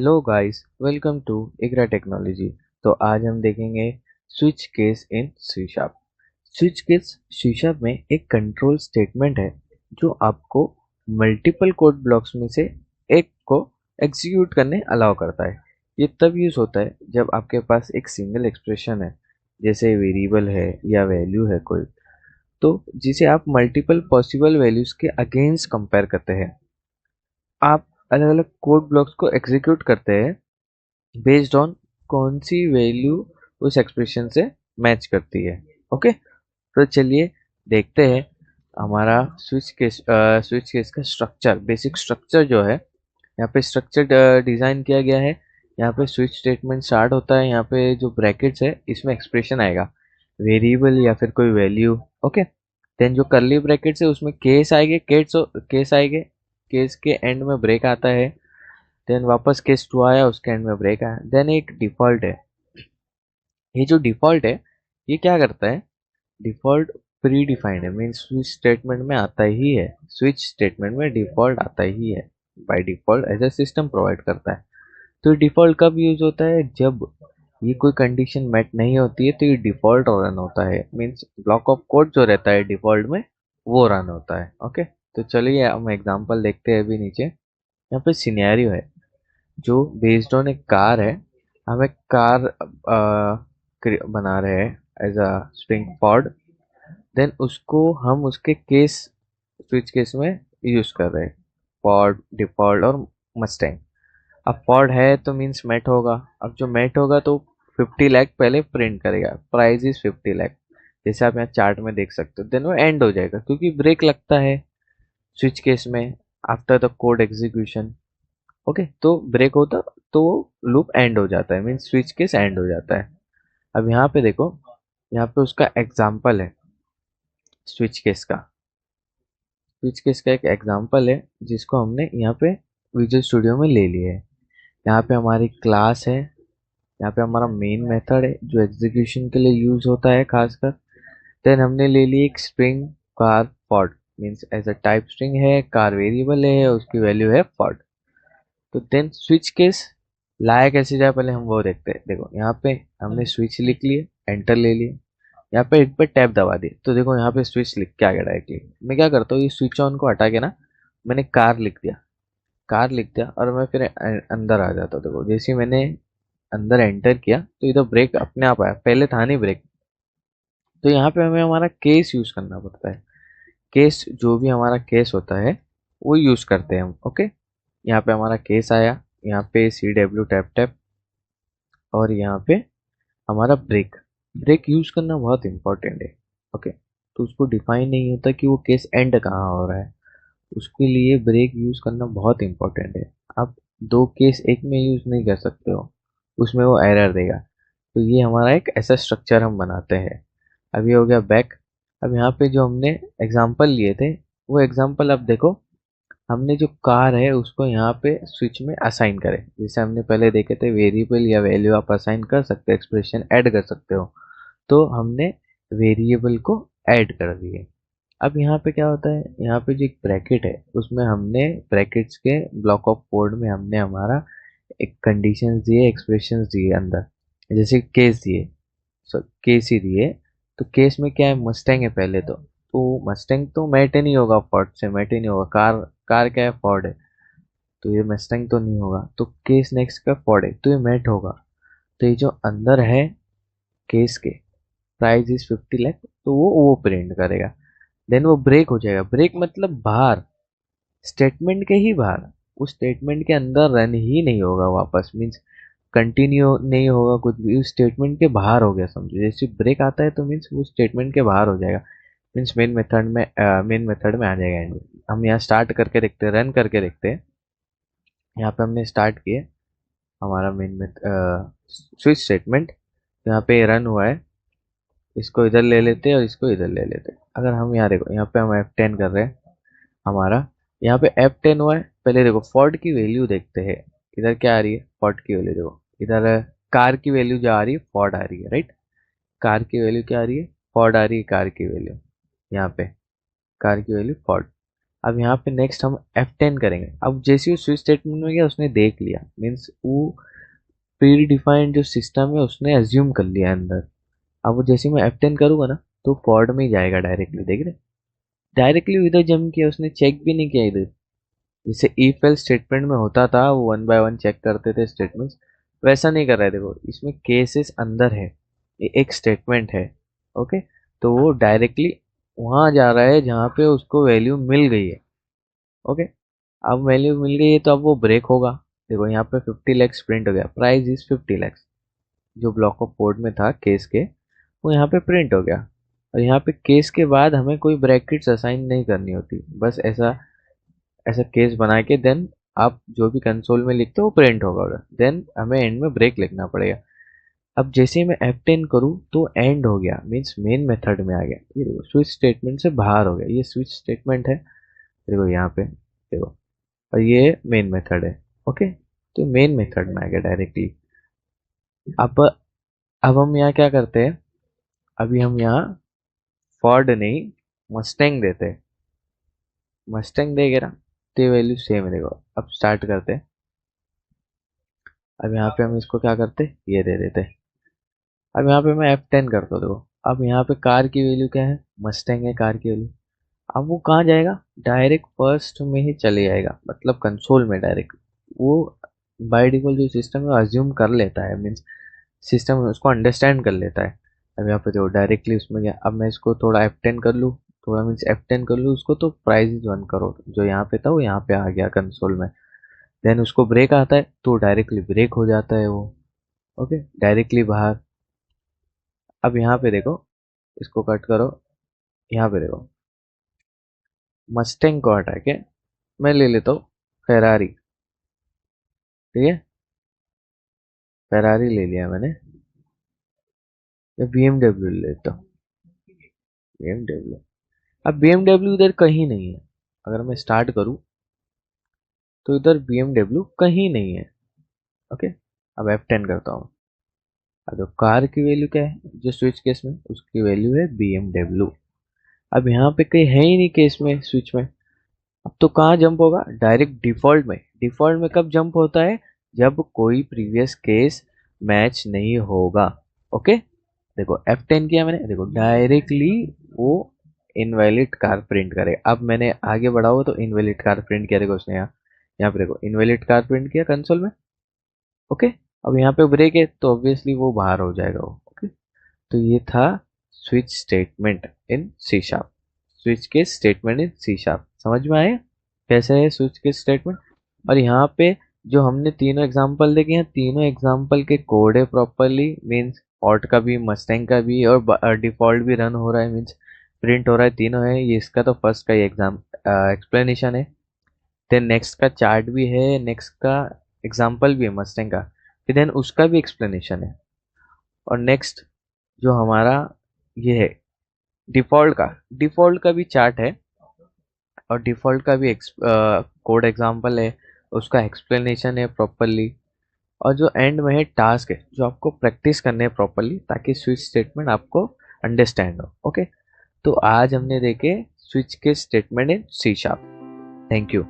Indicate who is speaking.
Speaker 1: Hello guys, welcome to Igra technology. तो आज हम देखेंगे switch case in C sharp. Switch case C sharp में एक कंट्रोल स्टेटमेंट है जो आपको मल्टीपल कोड ब्लॉक्स में से एक को एग्जीक्यूट करने अलाउ करता है। ये तब यूज होता है जब आपके पास एक सिंगल एक्सप्रेशन है, जैसे वेरिएबल है या वैल्यू है कोई, तो जिसे आप मल्टीपल पॉसिबल वैल्यूज के अगेंस्ट कंपेयर करते हैं। आप अलग अलग कोड ब्लॉक्स को एग्जीक्यूट करते हैं बेस्ड ऑन कौन सी वैल्यू उस एक्सप्रेशन से मैच करती है। ओके, तो चलिए देखते हैं हमारा स्विच केस का स्ट्रक्चर, बेसिक स्ट्रक्चर जो है। यहाँ पे स्ट्रक्चर डिजाइन किया गया है। यहाँ पे स्विच स्टेटमेंट स्टार्ट होता है, यहाँ पे जो ब्रैकेट्स है इसमें एक्सप्रेशन आएगा, वेरिएबल या फिर कोई वैल्यू। ओके, देन जो करली ब्रैकेट्स है उसमें केस आएंगे, केस आएंगे, केस के एंड में ब्रेक आता है। देन वापस केस टू आया, उसके एंड में ब्रेक आया। देन एक डिफॉल्ट है। ये जो डिफॉल्ट है ये क्या करता है? डिफॉल्ट प्री डिफाइंड है, मीन्स स्विच स्टेटमेंट में आता ही है, स्विच स्टेटमेंट में डिफॉल्ट आता ही है, by default as a system provide करता है। तो डिफॉल्ट कब यूज होता है? जब ये कोई कंडीशन मेट नहीं होती है तो ये डिफॉल्ट रन होता है, मीन्स ब्लॉक ऑफ कोड जो रहता है डिफॉल्ट में वो रन होता है। ओके, तो चलिए हम एग्जांपल देखते हैं। अभी नीचे यहाँ पे सिनेरियो है जो बेस्ड ऑन एक कार है। हम एक कार बना रहे हैं as a string Ford. Then उसको हम उसके केस, स्विच केस में यूज कर रहे हैं, फॉर्ड, डिफॉल्ट और मस्टैंग। अब फॉर्ड है तो मीन्स मेट होगा। अब जो मेट होगा तो 50 लाख पहले प्रिंट करेगा, प्राइस इज 50 लाख, जैसे आप यहाँ चार्ट में देख सकते हो। देन वो एंड हो जाएगा क्योंकि ब्रेक लगता है स्विच केस में after the code execution. Okay, तो ब्रेक होता तो लूप एंड हो जाता है, मीन्स स्विच केस एंड हो जाता है। अब यहाँ पे देखो, यहाँ पे उसका एग्जाम्पल है स्विच केस का। स्विच केस का एक एग्जाम्पल है जिसको हमने यहाँ पे विजुअल स्टूडियो में ले लिया है। यहाँ पे हमारी क्लास है, यहाँ पे हमारा मेन मेथड है जो एग्जीक्यूशन के लिए यूज होता है खासकर। देन हमने ले ली एक string car Ford, means as a type string है, कार वेरिएबल है, उसकी वैल्यू है फॉर्ड। तो देन स्विच केस लाया कैसे जाए पहले हम वो देखते हैं। देखो यहाँ पे हमने स्विच लिख लिए, एंटर ले लिए, यहाँ पे एक पे टैब दबा दिए तो देखो यहाँ पे स्विच लिख के आ गया डायरेक्टली। मैं क्या करता हूँ, ये स्विच ऑन को हटा के ना मैंने कार लिख दिया, कार लिख दिया और मैं फिर अंदर आ जाता हूँ। देखो जैसे ही मैंने अंदर एंटर किया तो इधर ब्रेक अपने आप आया, पहले था नहीं ब्रेक। तो यहाँ पे हमें हमारा केस यूज करना पड़ता है। केस, जो भी हमारा केस होता है वो यूज करते हैं हम। ओके, यहाँ पे हमारा केस आया, यहाँ पे सी डब्ल्यू टैप टैप, और यहाँ पे हमारा ब्रेक। ब्रेक यूज करना बहुत इंपॉर्टेंट है। ओके, तो उसको डिफाइन नहीं होता कि वो केस एंड कहाँ हो रहा है, उसके लिए ब्रेक यूज करना बहुत इंपॉर्टेंट है। आप दो केस एक में यूज नहीं कर सकते हो, उसमें वो एरर देगा। तो ये हमारा एक ऐसा स्ट्रक्चर हम बनाते हैं। अब ये हो गया बैक। अब यहाँ पे जो हमने एग्जाम्पल लिए थे वो एग्जाम्पल अब देखो, हमने जो कार है उसको यहाँ पे स्विच में असाइन करें, जैसे हमने पहले देखे थे वेरिएबल या वैल्यू आप असाइन कर सकते हो, एक्सप्रेशन ऐड कर सकते हो। तो हमने वेरिएबल को ऐड कर दिए। अब यहाँ पे क्या होता है, यहाँ पे जो एक ब्रैकेट है उसमें हमने ब्रैकेट्स के ब्लॉक ऑफ कोड में हमने हमारा एक कंडीशन दिए, एक्सप्रेशन दिए अंदर, जैसे केस दिए, केस ही दिए। तो केस में क्या है, मस्टैंग है पहले तो मस्टैंग तो मैट ही नहीं होगा, फोर्ड से मैट ही नहीं होगा। कार, कार क्या है, फोर्ड है, तो ये मस्टैंग तो नहीं होगा। तो केस नेक्स्ट का फोर्ड है तो ये मैट होगा। तो ये जो अंदर है केस के, प्राइस इज 50 लाख, तो वो प्रिंट करेगा। देन वो ब्रेक हो जाएगा। ब्रेक मतलब बाहर, स्टेटमेंट के ही बाहर, उस स्टेटमेंट के अंदर रन ही नहीं होगा वापस, मीन्स कंटिन्यू नहीं होगा, कुछ भी उस स्टेटमेंट के बाहर हो गया समझो। जैसे ब्रेक आता है तो मीन्स वो स्टेटमेंट के बाहर हो जाएगा, मीन्स मेन मेथड में आ जाएगा end। हम यहाँ स्टार्ट करके देखते हैं, रन करके देखते हैं। यहाँ पे हमने स्टार्ट किया हमारा मेन स्विच स्टेटमेंट, यहाँ पे रन हुआ है। इसको इधर ले लेते हैं और इसको इधर ले लेते हैं। अगर हम यहाँ देखो, यहाँ पे हम F10 कर रहे हैं हमारा, यहाँ पे F10 हुआ है। पहले देखो फोर्ड की वैल्यू देखते हैं, इधर क्या आ रही है, फोर्ड की वैल्यू देखो इधर, कार की वैल्यू जो आ रही है फोर्ड आ रही है, राइट। कार की वैल्यू क्या आ रही है, फोर्ड आ रही है, कार की वैल्यू यहाँ पे, कार की वैल्यू फोर्ड। अब यहाँ पे नेक्स्ट हम F10 करेंगे। अब जैसे ही स्विच स्टेटमेंट में गया उसने देख लिया, मीन्स वो प्री डिफाइंड जो सिस्टम है उसने एज्यूम कर लिया अंदर। अब वो जैसे ही मैं F10 करूंगा ना तो फॉर्ड में ही जाएगा डायरेक्टली, देख रहे, डायरेक्टली इधर जंप किया, उसने चेक भी नहीं किया इधर। जैसे इफ एल्स स्टेटमेंट में होता था वो वन बाय वन चेक करते थे स्टेटमेंट्स, वैसा नहीं कर रहे। देखो इसमें केसेस अंदर है, ये एक स्टेटमेंट है। ओके, तो वो डायरेक्टली वहां जा रहा है जहाँ पे उसको वैल्यू मिल गई है। ओके, अब वैल्यू मिल गई है तो अब वो ब्रेक होगा। देखो यहाँ पे 50 lakhs प्रिंट हो गया, प्राइस इज 50 lakhs, जो ब्लॉक ऑफ कोड में था केस के, वो यहाँ पे प्रिंट हो गया। और यहाँ पे केस के बाद हमें कोई ब्रैकेट्स असाइन नहीं करनी होती, बस ऐसा ऐसा केस बना के देन आप जो भी कंसोल में लिखते हो वो प्रिंट होगा उधर, देन हमें एंड में ब्रेक लिखना पड़ेगा। अब जैसे ही मैं F10 करूँ तो एंड हो गया, मीन्स मेन मेथड में आ गया। ये देखो स्विच स्टेटमेंट से बाहर हो गया, ये स्विच स्टेटमेंट है, देखो यहाँ पे देखो, और ये मेन मेथड है। ओके, तो मेन मेथड में आ गया डायरेक्टली। अब अब हम यहाँ क्या करते हैं, अभी हम यहाँ फॉर्ड नहीं मस्टैंग देते हैं। मस्टैंग देगा ना तो ये वैल्यू सेम है। देखो अब स्टार्ट करते हैं। अब यहाँ पे हम इसको क्या करते, ये दे देते। अब यहाँ पे मैं F10 करता हूँ, देखो अब यहाँ पे कार की वैल्यू क्या है, मस्टैंग है कार की वैल्यू। अब वो कहाँ जाएगा, डायरेक्ट फर्स्ट में ही चले जाएगा, मतलब कंसोल में डायरेक्ट। वो बाय डिफॉल्ट जो सिस्टम है अज्यूम कर लेता है, मीन्स सिस्टम उसको अंडरस्टैंड कर लेता है। अब यहाँ पे देखो डायरेक्टली उसमें गया। अब मैं इसको थोड़ा F10 कर लूँ, थोड़ा मीन्स F10 कर लूँ उसको, तो प्राइस इज 1 करोड़ जो यहाँ पे था वो यहाँ पे आ गया कंसोल में। देन उसको ब्रेक आता है तो डायरेक्टली ब्रेक हो जाता है वो। ओके, डायरेक्टली बाहर। अब यहाँ पे देखो, इसको कट करो, यहाँ पे देखो मस्टैंग को हटा के मैं ले लेता हूँ फेरारी। ठीक है, फेरारी ले लिया मैंने, या BMW ले लेता हूँ, BMW। अब BMW इधर कहीं नहीं है, अगर मैं स्टार्ट करूँ तो इधर BMW कहीं नहीं है। ओके, अब F10 करता हूँ। अब तो कार की वैल्यू क्या है जो स्विच केस में, उसकी वैल्यू है BMW। अब यहाँ पे कहीं है ही नहीं केस में, स्विच में। अब तो कहाँ जंप होगा, डायरेक्ट डिफॉल्ट में। डिफॉल्ट में कब जंप होता है, जब कोई प्रीवियस केस मैच नहीं होगा। ओके, देखो F10 किया मैंने, देखो डायरेक्टली वो इनवैलिड कार प्रिंट करेगा। अब मैंने आगे बढ़ा हुआ तो इनवैलिड कार प्रिंट किया, देखो उसने यहाँ, यहाँ पे देखो इनवैलिड कार प्रिंट किया कंसोल में। ओके, अब यहाँ पे ब्रेक है तो ऑब्वियसली वो बाहर हो जाएगा वो। ओके, तो ये था switch statement in C sharp, switch के स्टेटमेंट इन सी शार्प। समझ में आया कैसे है स्विच के स्टेटमेंट। और यहाँ पे जो हमने तीनों एग्जांपल देखे हैं, तीनों एग्जांपल के कोड है प्रॉपरली, मीन्स ऑट का भी मस्टैंग का भी और डिफॉल्ट भी रन हो रहा है, मीन्स प्रिंट हो रहा है, तीनों है। ये इसका तो फर्स्ट का ही एग्जाम एक्सप्लेनेशन है। देन नेक्स्ट का चार्ट भी है, नेक्स्ट का एग्जाम्पल भी है मस्टैंग का, फिर देन उसका भी एक्सप्लेनेशन है। और नेक्स्ट जो हमारा ये है डिफॉल्ट का भी चार्ट है, और डिफॉल्ट का भी कोड एग्जाम्पल है, उसका एक्सप्लेनेशन है प्रॉपरली। और जो एंड में है टास्क है जो आपको प्रैक्टिस करने हैं प्रॉपरली, ताकि स्विच स्टेटमेंट आपको अंडरस्टैंड हो। ओके, तो आज हमने देखे स्विच के statement in C sharp. Thank you.